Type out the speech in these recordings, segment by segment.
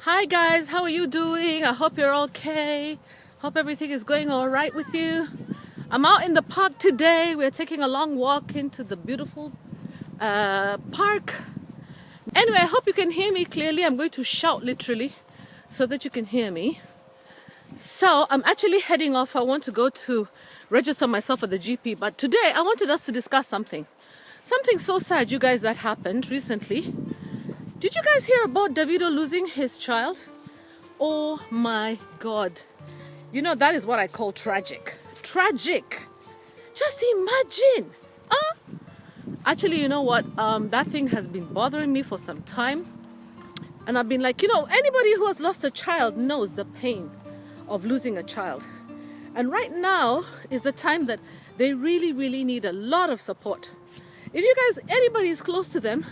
Hi guys, how are you doing? I hope you're okay. Hope everything is going all right with you. I'm out in the park today. We're taking a long walk into the beautiful park. Anyway, I hope you can hear me clearly. I'm going to shout literally so that you can hear me. So I'm actually heading off. I want to go to register myself at the GP. But today I wanted us to discuss something. Something so sad, you guys, that happened recently. Did you guys hear about Davido losing his child? Oh my God. You know, that is what I call tragic. Tragic. Just imagine. Actually, you know what? That thing has been bothering me for some time. And I've been like, anybody who has lost a child knows the pain of losing a child. And right now is the time that they really, really need a lot of support. If you guys, anybody is close to them,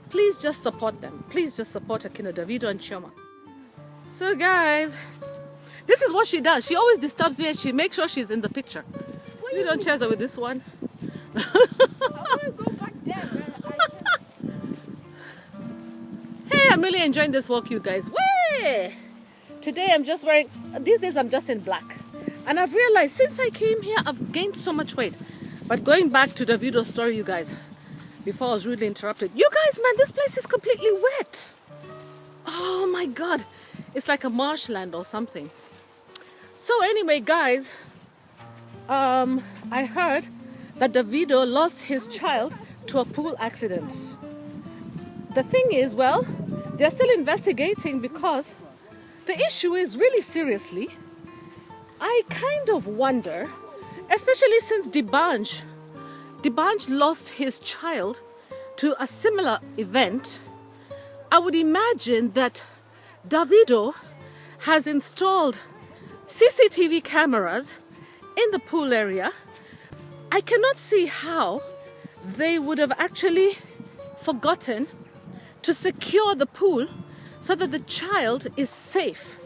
please just support them. Please just support Akina, Davido and Chioma. So guys, this is what she does. She always disturbs me and she makes sure she's in the picture. You don't chase her with this one. I want to go back there, Hey, I'm really enjoying this walk, you guys. Way! Today I'm just wearing, these days I'm just in black. And I've realized since I came here, I've gained so much weight. But going back to Davido's story, you guys, before I was rudely interrupted. You guys, man, this place is completely wet. Oh my God. It's like a marshland or something. So anyway, guys, I heard that Davido lost his child to a pool accident. The thing is, well, they're still investigating because the issue is really seriously, I kind of wonder, especially since D'banj lost his child to a similar event. I would imagine that Davido has installed CCTV cameras in the pool area. I cannot see how they would have actually forgotten to secure the pool so that the child is safe.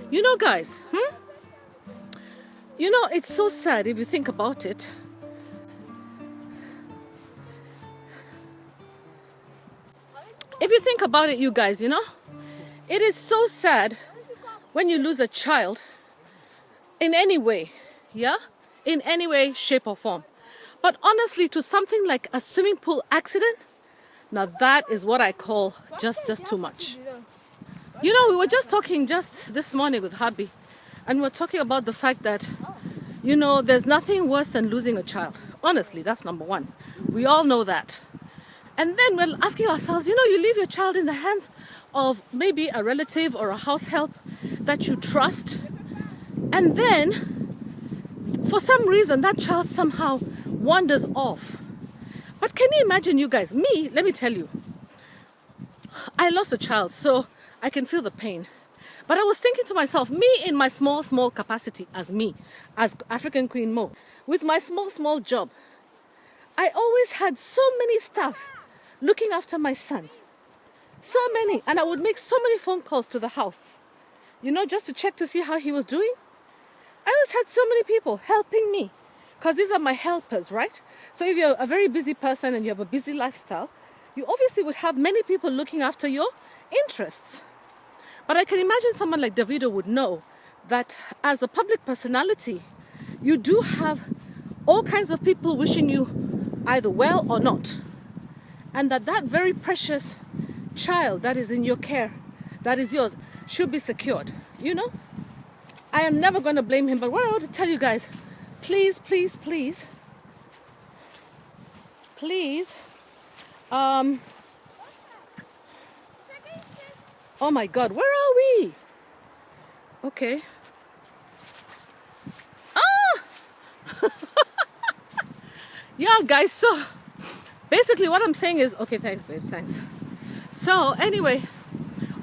You know, guys, it's so sad if you think about it. If you think about it, you guys, it is so sad when you lose a child in any way, in any way, shape or form. But honestly, to something like a swimming pool accident, now that is what I call just too much. We were just talking just this morning with hubby, and we're talking about the fact that, there's nothing worse than losing a child. Honestly, that's number one. We all know that. And then we're asking ourselves, you leave your child in the hands of maybe a relative or a house help that you trust. And then, for some reason, that child somehow wanders off. But can you imagine, you guys, me, let me tell you, I lost a child, so I can feel the pain. But I was thinking to myself, me in my small capacity as African Queen Mo, with my small job, I always had so many staff looking after my son. So many. And I would make so many phone calls to the house, just to check to see how he was doing. I always had so many people helping me because these are my helpers, right? So if you're a very busy person and you have a busy lifestyle, you obviously would have many people looking after your interests. But I can imagine someone like Davido would know that as a public personality, you do have all kinds of people wishing you either well or not. And that very precious child that is in your care, that is yours, should be secured. I am never going to blame him. But what I want to tell you guys, please, oh my God, where are we? Okay. Yeah, guys, so basically what I'm saying is, okay, thanks, babes, thanks. So anyway,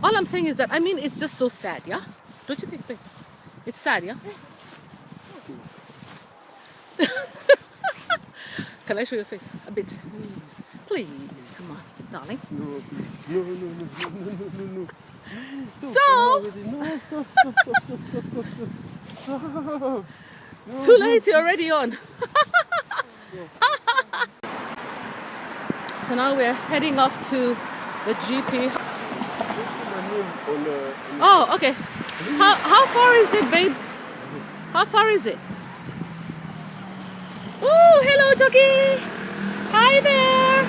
all I'm saying is that, it's just so sad, yeah? Don't you think, babe? It's sad, yeah? Can I show your face a bit? Please, come on, darling. No, please. No. So, too late, you're already on. So now we're heading off to the GP. You see my name on the. Oh, okay. How far is it, babes? How far is it? Oh, hello, doggy. Hi there.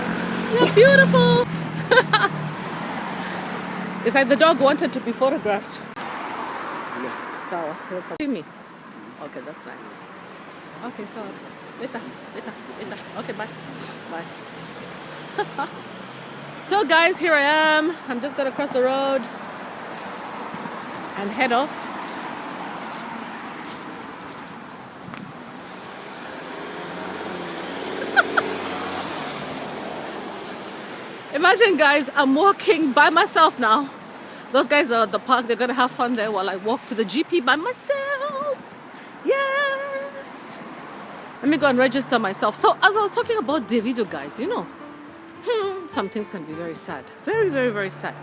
You're beautiful. It's like the dog wanted to be photographed. So, see me. Okay, that's nice. Okay, so later. Okay, bye. Bye. So guys, here I am. I'm just gonna cross the road and head off. Imagine, guys, I'm walking by myself now. Those guys are at the park. They're gonna have fun there while I walk to the GP by myself. Yes. Let me go and register myself. So as I was talking about Davido, guys, you know, some things can be very sad. Very, very, very sad.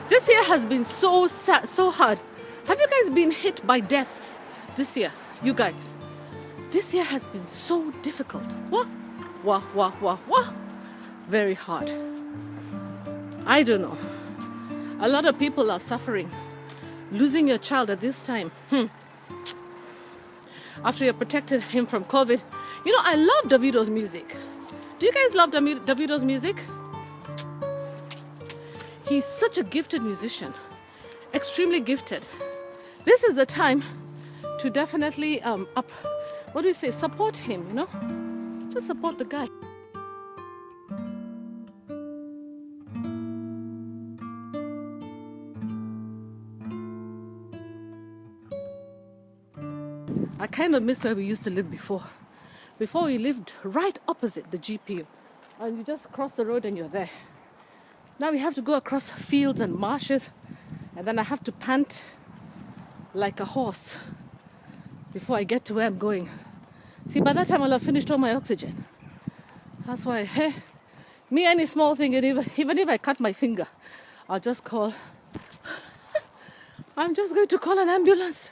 This year has been so sad, so hard. Have you guys been hit by deaths this year? You guys, this year has been so difficult. What? Very hard. I don't know. A lot of people are suffering. Losing your child at this time. After you protected him from COVID. You know, I love Davido's music. Do you guys love Davido's music? He's such a gifted musician. Extremely gifted. This is the time to definitely support him, you know? Just support the guy. I kind of miss where we used to live before. Before we lived right opposite the GPU. And you just cross the road and you're there. Now we have to go across fields and marshes. And then I have to pant like a horse before I get to where I'm going. See, by that time I'll have finished all my oxygen. That's why, me, any small thing, even if I cut my finger, I'll just call. I'm just going to call an ambulance.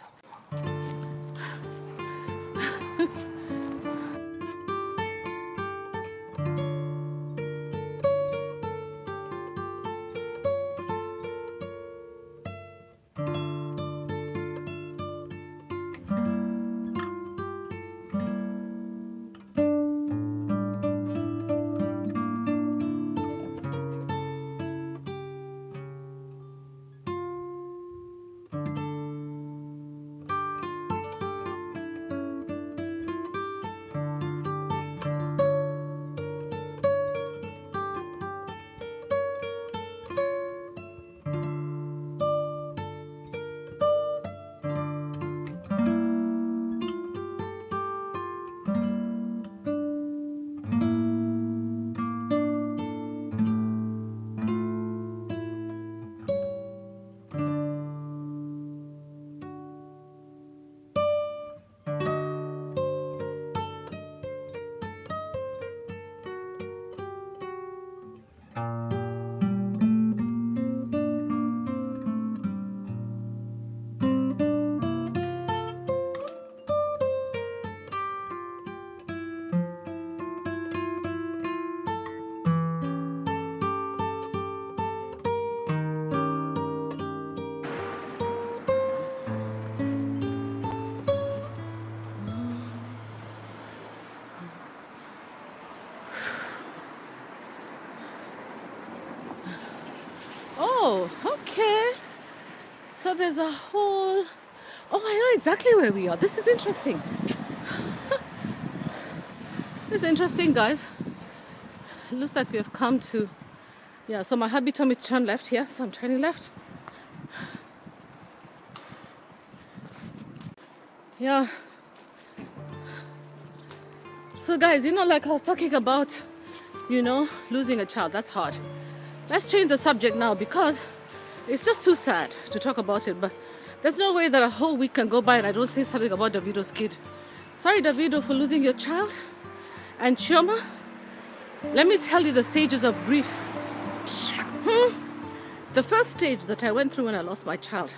Oh, okay. So there's a whole... Oh, I know exactly where we are. This is interesting. This is interesting, guys. It looks like we have come to... Yeah, so my hubby told me to turn left here, so I'm turning left. Yeah. So guys, you know, like I was talking about, you know, losing a child, that's hard. Let's change the subject now because it's just too sad to talk about it. But there's no way that a whole week can go by and I don't say something about Davido's kid. Sorry, Davido, for losing your child. And Chioma, let me tell you the stages of grief. The first stage that I went through when I lost my child,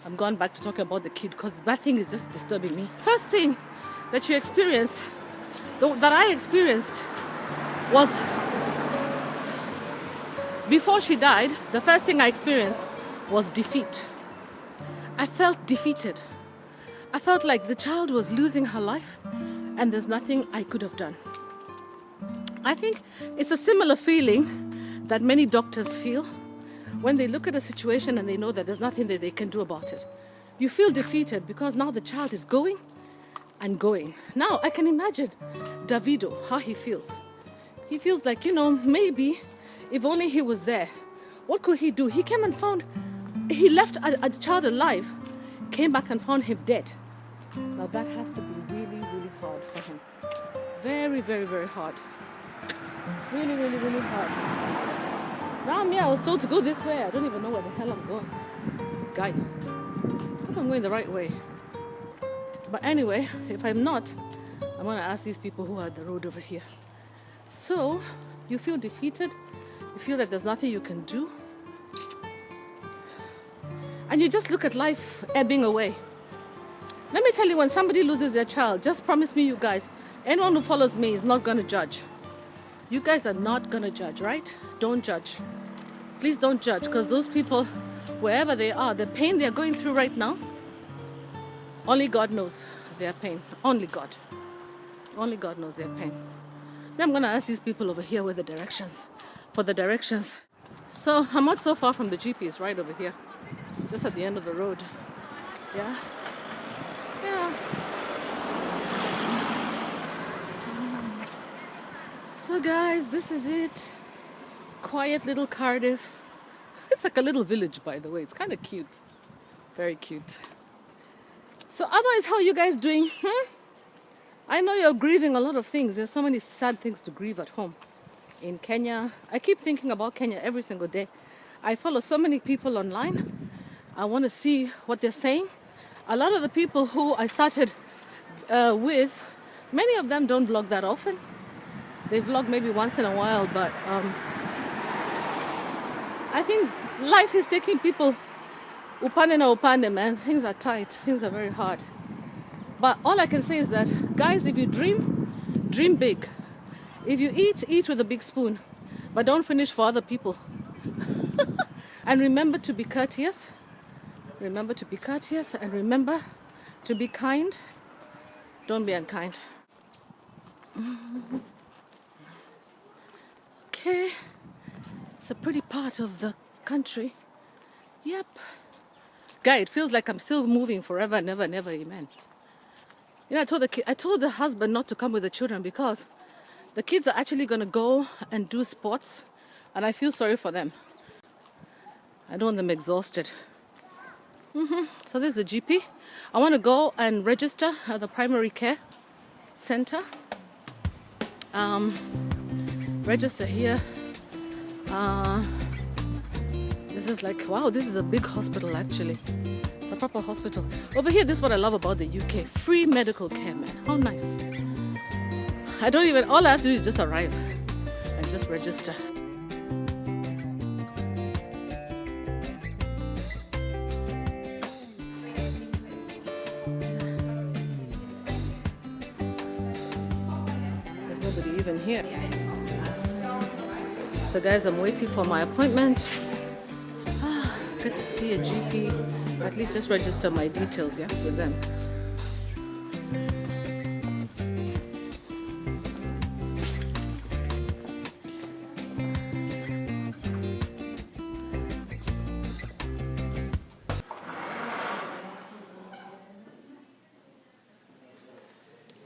I'm going back to talking about the kid because that thing is just disturbing me. First thing that you experience, that I experienced, was Before she died, the first thing I experienced was defeat. I felt defeated. I felt like the child was losing her life and there's nothing I could have done. I think it's a similar feeling that many doctors feel when they look at a situation and they know that there's nothing that they can do about it. You feel defeated because now the child is going and going. Now I can imagine Davido, how he feels. He feels like, maybe if only he was there. What could he do? He came and he left a child alive, came back and found him dead. Now that has to be really, really hard for him. Very, very, very hard. Really, really, really hard. Now I was told to go this way. I don't even know where the hell I'm going. Guy, I hope I'm going the right way. But anyway, if I'm not, I'm going to ask these people who are at the road over here. So, you feel defeated. You feel that there's nothing you can do. And you just look at life ebbing away. Let me tell you, when somebody loses their child, just promise me, you guys, anyone who follows me is not going to judge. You guys are not going to judge, right? Don't judge. Please don't judge, because those people, wherever they are, the pain they're going through right now, only God knows their pain. Only God. Only God knows their pain. Now I'm going to ask these people over here for the directions. So I'm not so far from the GP. It's right over here. Just at the end of the road. Yeah. Yeah. So guys, this is it. Quiet little Cardiff. It's like a little village, by the way. It's kind of cute. Very cute. So otherwise, how are you guys doing? I know you're grieving a lot of things. There's so many sad things to grieve at home. In Kenya, I keep thinking about Kenya every single day. I follow so many people online. I want to see what they're saying. A lot of the people who I started with, many of them don't vlog that often. They vlog maybe once in a while, but I think life is taking people upande na upande, man. Things are tight. Things are very hard. But all I can say is that, guys, if you dream big. If you eat with a big spoon. But don't finish for other people. And remember to be courteous. Remember to be courteous. And remember to be kind. Don't be unkind. Okay. It's a pretty part of the country. Yep. Guy, it feels like I'm still moving forever, never, amen. I told the husband not to come with the children because the kids are actually going to go and do sports, and I feel sorry for them. I don't want them exhausted. So this is the GP. I want to go and register at the primary care center. Register here. This is like, wow, this is a big hospital actually. It's a proper hospital. Over here, this is what I love about the UK. Free medical care, man. How nice. All I have to do is just arrive and just register. There's nobody even here. So guys, I'm waiting for my appointment. Good to see a GP. At least just register my details, yeah, with them.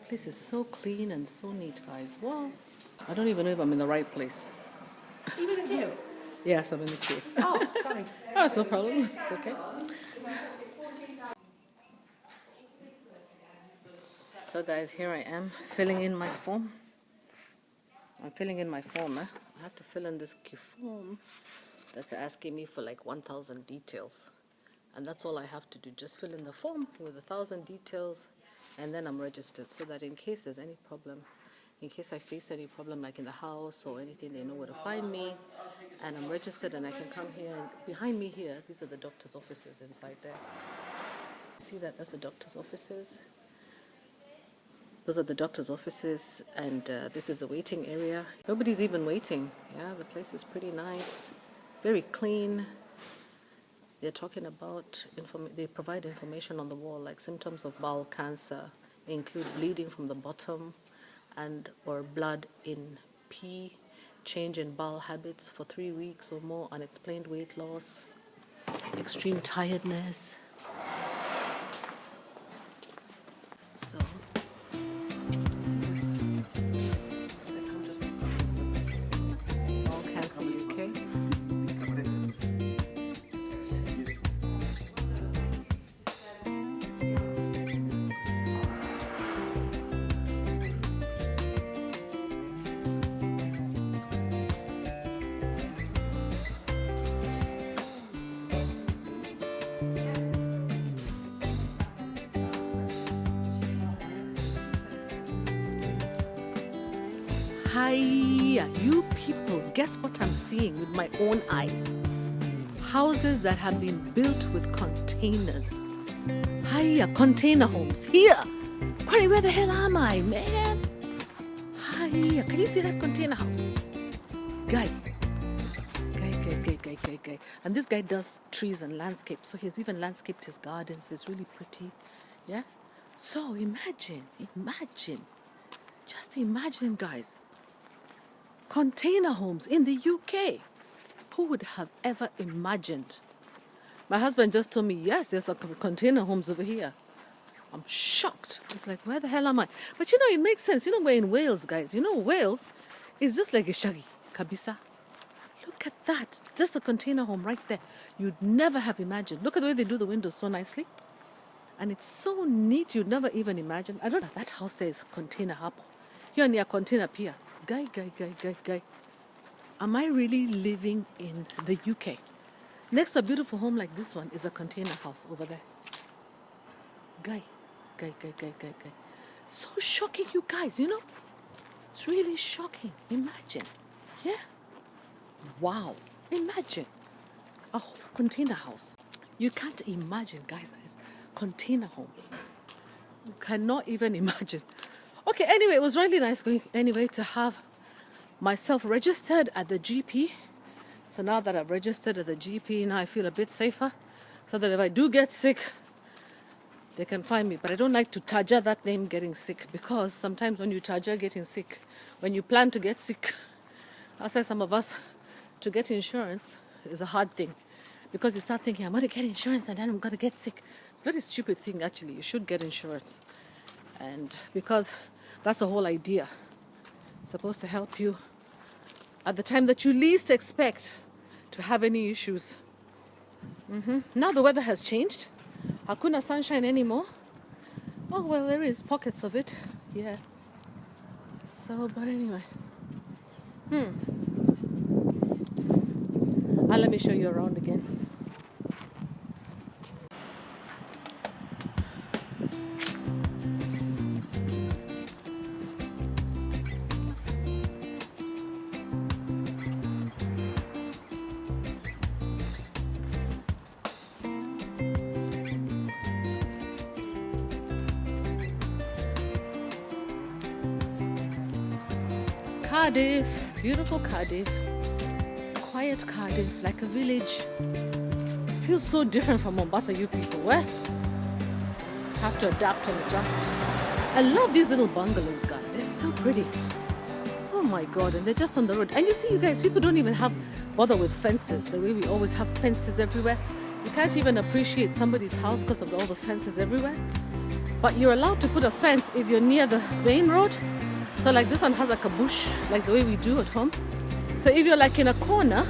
This is so clean and so neat, guys. Wow. I don't even know if I'm in the right place. Even in queue? Yes, I'm in the queue. Oh, sorry. Oh, it's no problem. It's okay. So guys, here I am filling in my form. I'm filling in my form. I have to fill in this form that's asking me for like 1,000 details. And that's all I have to do. Just fill in the form with 1,000 details, and then I'm registered, so that in case there's any problem, in case I face any problem like in the house or anything, they know where to find me. And I'm registered and I can come here. And behind me here, these are the doctor's offices inside there. See that? That's the doctor's offices. Those are the doctor's offices, and this is the waiting area. Nobody's even waiting. Yeah, the place is pretty nice. very clean. They're talking about, they provide information on the wall, like symptoms of bowel cancer include bleeding from the bottom and or blood in pee, change in bowel habits for 3 weeks or more, unexplained weight loss, extreme tiredness. So, see this? So I'm just bowel cancer UK. Hiya, you people, guess what I'm seeing with my own eyes? Houses that have been built with containers. Hiya, container homes. Here! Kwani, where the hell am I, man? Hiya, can you see that container house? Guy. And this guy does trees and landscapes. So he's even landscaped his gardens. It's really pretty. Yeah? So imagine. Just imagine, guys. Container homes in the UK. Who would have ever imagined? My husband just told me, yes, there's some container homes over here. I'm shocked. It's like, where the hell am I? But it makes sense. We're in Wales, guys. Wales is just like a shaggy, kabisa. Look at that. There's a container home right there. You'd never have imagined. Look at the way they do the windows so nicely. And it's so neat, you'd never even imagine. I don't know. That house there is a container hub. Here near container pier. Guy. Am I really living in the UK? Next to a beautiful home like this one is a container house over there. Guy. So shocking, you guys, It's really shocking. Imagine. Yeah. Wow. Imagine. A whole container house. You can't imagine, guys, it's container home. You cannot even imagine. Okay, anyway, it was really nice to have myself registered at the GP. So now that I've registered at the GP, now I feel a bit safer. So that if I do get sick, they can find me. But I don't like to taja that name, getting sick, because sometimes when you taja getting sick, when you plan to get sick, I'll say some of us, to get insurance is a hard thing. Because you start thinking, I'm going to get insurance and then I'm going to get sick. It's a very stupid thing, actually. You should get insurance. And because that's the whole idea. It's supposed to help you at the time that you least expect to have any issues. Now the weather has changed. Hakuna sunshine anymore. Oh, well, there is pockets of it. Yeah. So, but anyway. Let me show you around again. Cardiff, beautiful Cardiff, quiet Cardiff, like a village. Feels so different from Mombasa, you people. Where? Have to adapt and adjust. I love these little bungalows, guys. They're so pretty. Oh my God, and they're just on the road. And you see, you guys, people don't even bother with fences the way we always have fences everywhere. You can't even appreciate somebody's house because of all the fences everywhere. But you're allowed to put a fence if you're near the main road. So like this one has like a bush, like the way we do at home. So if you're like in a corner,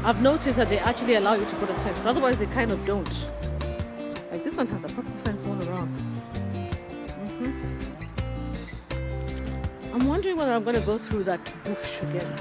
I've noticed that they actually allow you to put a fence. Otherwise, they kind of don't. Like this one has a proper fence all around. I'm wondering whether I'm going to go through that bush again.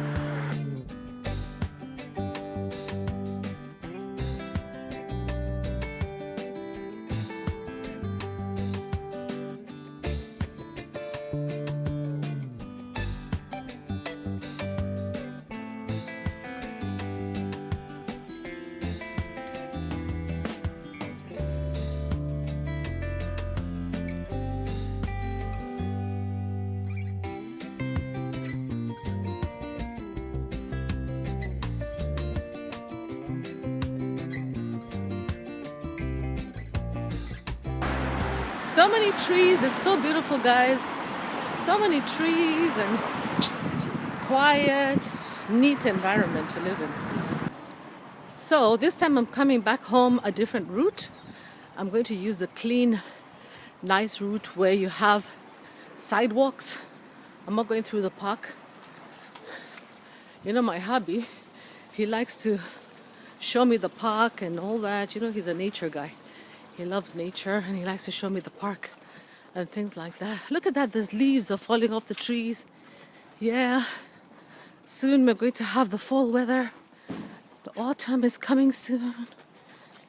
So many trees. It's so beautiful, guys. So many trees and quiet, neat environment to live in. So this time I'm coming back home a different route. I'm going to use the clean, nice route where you have sidewalks. I'm not going through the park. You know, my hubby, he likes to show me the park and all that. You know, he's a nature guy. He loves nature and he likes to show me the park and things like that. Look at that, the leaves are falling off the trees. Yeah, soon we're going to have the fall weather. The autumn is coming soon.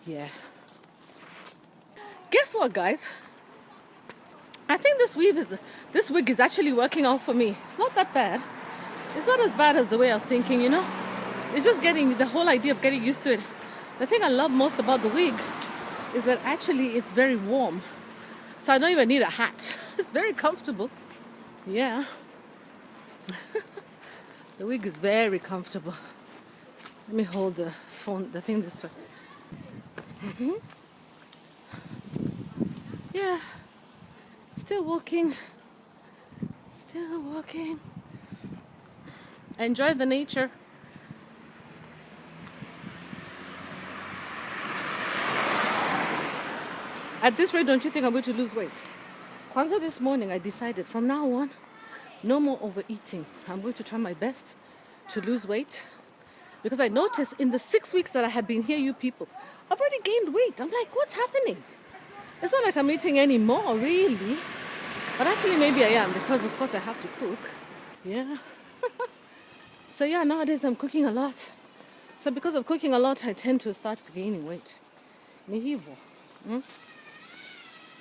Yeah. Guess what, guys? I think this wig is actually working out for me. It's not that bad. It's not as bad as the way I was thinking, you know? It's just the whole idea of getting used to it. The thing I love most about the wig is that actually it's very warm. So I don't even need a hat. It's very comfortable. Yeah. The wig is very comfortable. Let me hold the thing this way. Yeah. Still walking. Still walking. Enjoy the nature. At this rate, don't you think I'm going to lose weight? Kwanzaa this morning, I decided from now on, no more overeating. I'm going to try my best to lose weight. Because I noticed in the 6 weeks that I have been here, you people, I've already gained weight. I'm like, what's happening? It's not like I'm eating anymore, really. But actually, maybe I am, because of course I have to cook. Yeah. So yeah, nowadays I'm cooking a lot. So because of cooking a lot, I tend to start gaining weight. Nihivo.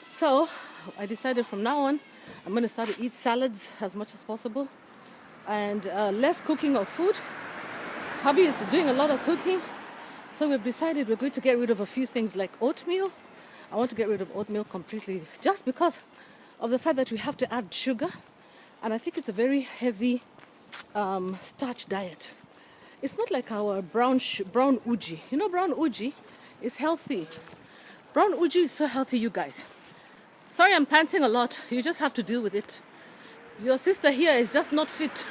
So I decided from now on, I'm going to start to eat salads as much as possible. And less cooking of food. Hubby is doing a lot of cooking. So we've decided we're going to get rid of a few things like oatmeal. I want to get rid of oatmeal completely just because of the fact that we have to add sugar. And I think it's a very heavy starch diet. It's not like our brown uji. You know, brown uji is healthy. Brown uji is so healthy, you guys. Sorry, I'm panting a lot. You just have to deal with it. Your sister here is just not fit.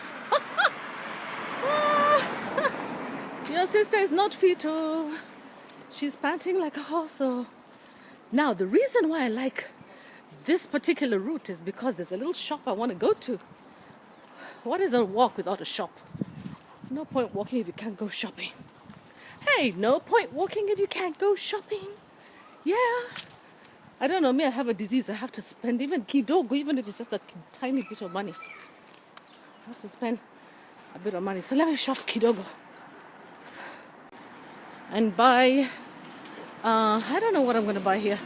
Your sister is not fit. Oh. She's panting like a horse. Oh. Now, the reason why I like this particular route is because there's a little shop I want to go to. What is a walk without a shop? No point walking if you can't go shopping. Hey, no point walking if you can't go shopping. Yeah. I don't know, me, I have a disease. I have to spend even kidogo, even if it's just a tiny bit of money. I have to spend a bit of money. So let me shop kidogo. And buy, I don't know what I'm going to buy here.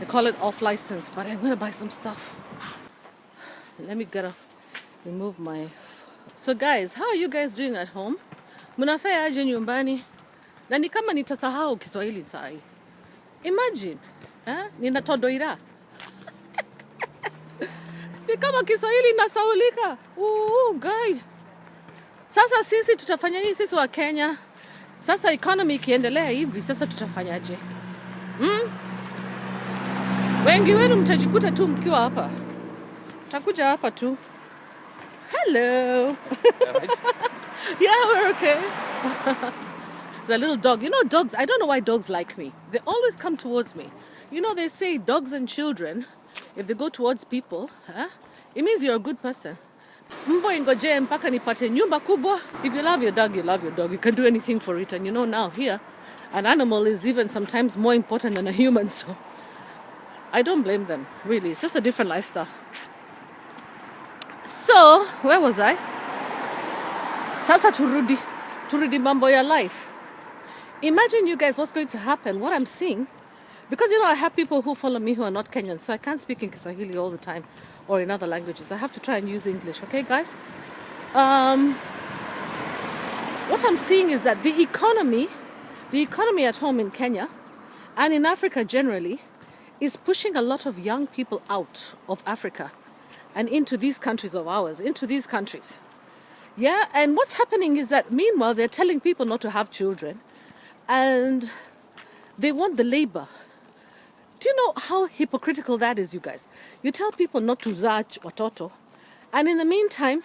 They call it off license, but I'm going to buy some stuff. Let me remove my... So guys, how are you guys doing at home? Munafanya aje nyumbani? Na ni kama nitasahau Kiswahili saa hii. Imagine, ninatodoira. Ni kama Kiswahili inasaulika. Guy. Sasa sisi tutafanya nini sisi wa Kenya? Sasa economy ikiendelea hivi, sasa tutafanyaje? Wengi wenu mtajikuta tu mkiwa hapa. Takuja hapa tu. Hello. Yeah, we're okay. There's a little dog. You know, dogs, I don't know why dogs like me. They always come towards me. You know, they say dogs and children, if they go towards people, it means you're a good person. Mbo ingoje mpaka nipate nyumba kubwa. If you love your dog, you love your dog. You can do anything for it. And you know now here, an animal is even sometimes more important than a human. So I don't blame them, really. It's just a different lifestyle. So, where was I? Sasa turudi mambo ya life. Imagine, you guys, what's going to happen, what I'm seeing. Because, you know, I have people who follow me who are not Kenyan, so I can't speak in Kiswahili all the time or in other languages. I have to try and use English, okay, guys? What I'm seeing is that the economy at home in Kenya and in Africa generally is pushing a lot of young people out of Africa and into these countries of ours, into these countries. Yeah, and what's happening is that meanwhile they're telling people not to have children and they want the labor. Do Do you know how hypocritical that is, you guys? You tell people not to zaj watoto, and in the meantime,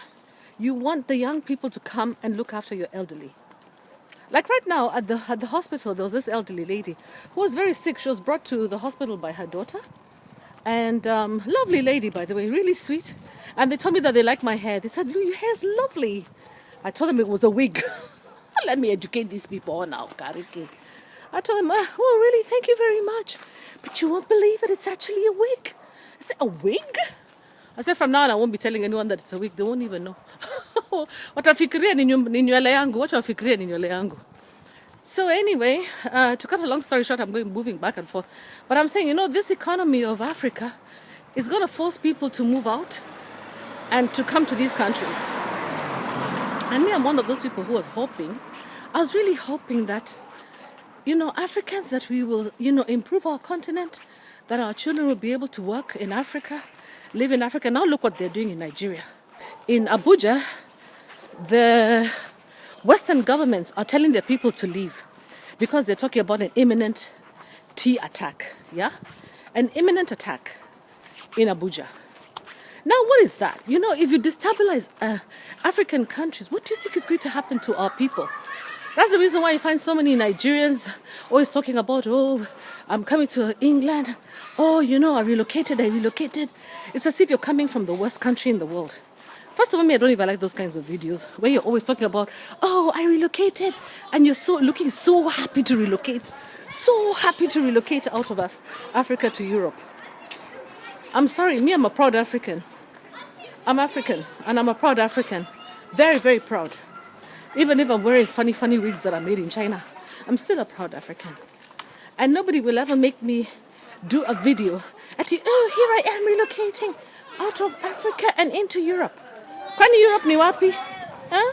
you want the young people to come and look after your elderly. Like right now at the hospital, there was this elderly lady who was very sick. She was brought to the hospital by her daughter. And lovely lady, by the way, really sweet. And they told me that they like my hair. They said, your hair's lovely. I told them it was a wig. Let me educate these people now, Kariki. I told them, oh, really, thank you very much. But you won't believe it, it's actually a wig. I said, a wig? I said, from now on, I won't be telling anyone that it's a wig. They won't even know. Watafikiria ni nywele yangu. Watafikiria ni nywele yangu. So anyway, to cut a long story short, I'm moving back and forth. But I'm saying, this economy of Africa is going to force people to move out and to come to these countries. And me, I'm one of those people who was hoping, I was really hoping that, Africans, that we will, improve our continent, that our children will be able to work in Africa, live in Africa. Now look what they're doing in Nigeria. In Abuja, the Western governments are telling their people to leave because they're talking about an imminent tea attack. Yeah? An imminent attack in Abuja. Now, what is that? If you destabilize African countries, what do you think is going to happen to our people? That's the reason why you find so many Nigerians always talking about, oh, I'm coming to England. Oh, I relocated. It's as if you're coming from the worst country in the world. First of all, I don't even like those kinds of videos where you're always talking about, oh, I relocated. And you're looking so happy to relocate. So happy to relocate out of Africa to Europe. I'm sorry, I'm a proud African. I'm African, and I'm a proud African. Very, very proud. Even if I'm wearing funny wigs that are made in China, I'm still a proud African. And nobody will ever make me do a video at here I am relocating out of Africa and into Europe. Kwani Europe ni wapi? Huh?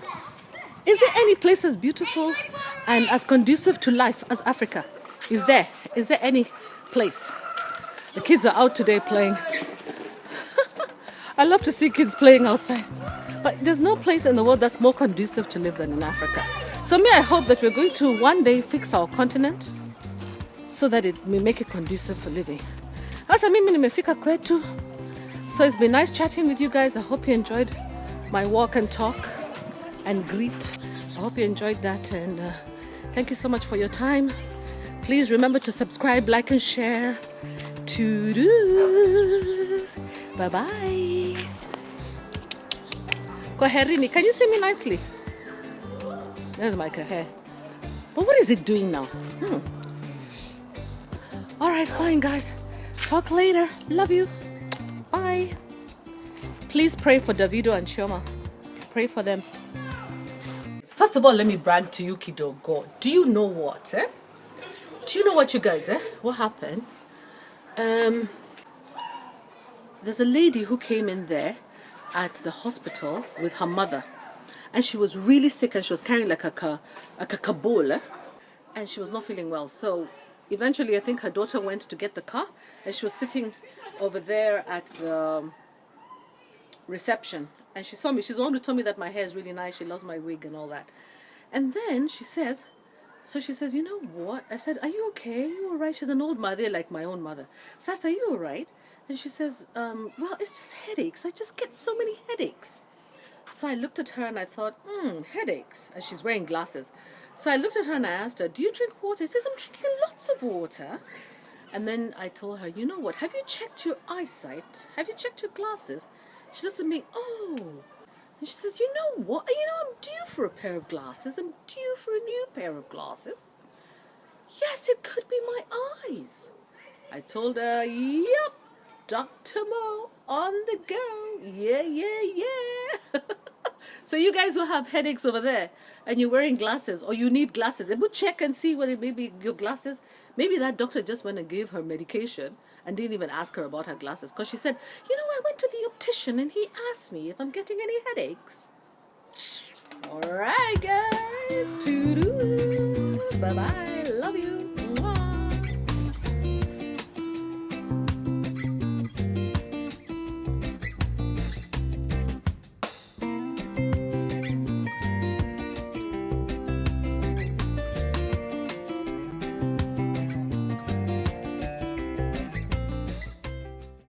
Is there any place as beautiful and as conducive to life as Africa? Is there any place? The kids are out today playing. I love to see kids playing outside. But there's no place in the world that's more conducive to live than in Africa. So I hope that we're going to one day fix our continent so that it may make it conducive for living. Sasa mimi nimefika kwetu. So it's been nice chatting with you guys. I hope you enjoyed my walk and talk and greet. I hope you enjoyed that, and thank you so much for your time. Please remember to subscribe, like, and share. Toodles. Bye-bye. Kwaherini, can you see me nicely? There's my hair. But what is it doing now? All right, fine, guys. Talk later. Love you. Bye. Please pray for Davido and Chioma. Pray for them. First of all, let me brag to you, Kidogo. Do you know what? Do you know what, you guys? What happened? There's a lady who came in there at the hospital with her mother, and she was really sick, and she was carrying like a kabole, and she was not feeling well. So eventually, I think her daughter went to get the car, and she was sitting over there at the reception, and she saw me. She's the one who told me that my hair is really nice. She loves my wig and all that. And then she says, you know what? I said, are you okay? Are you all right? She's an old mother, like my own mother. So I said, are you all right? And she says, well, it's just headaches. I just get so many headaches. So I looked at her and I thought, headaches. And she's wearing glasses. So I looked at her and I asked her, do you drink water? She says, I'm drinking lots of water. And then I told her, you know what? Have you checked your eyesight? Have you checked your glasses? She looks at me, oh. And she says, you know what? I'm due for a pair of glasses. I'm due for a new pair of glasses. Yes, it could be my eyes. I told her, yep, Dr. Mo on the go. Yeah. So you guys who have headaches over there and you're wearing glasses or you need glasses, we'll check and see whether maybe your glasses, maybe that doctor just went and gave her medication and didn't even ask her about her glasses. Because she said, I went to the optician and he asked me if I'm getting any headaches. All right, guys. Bye-bye.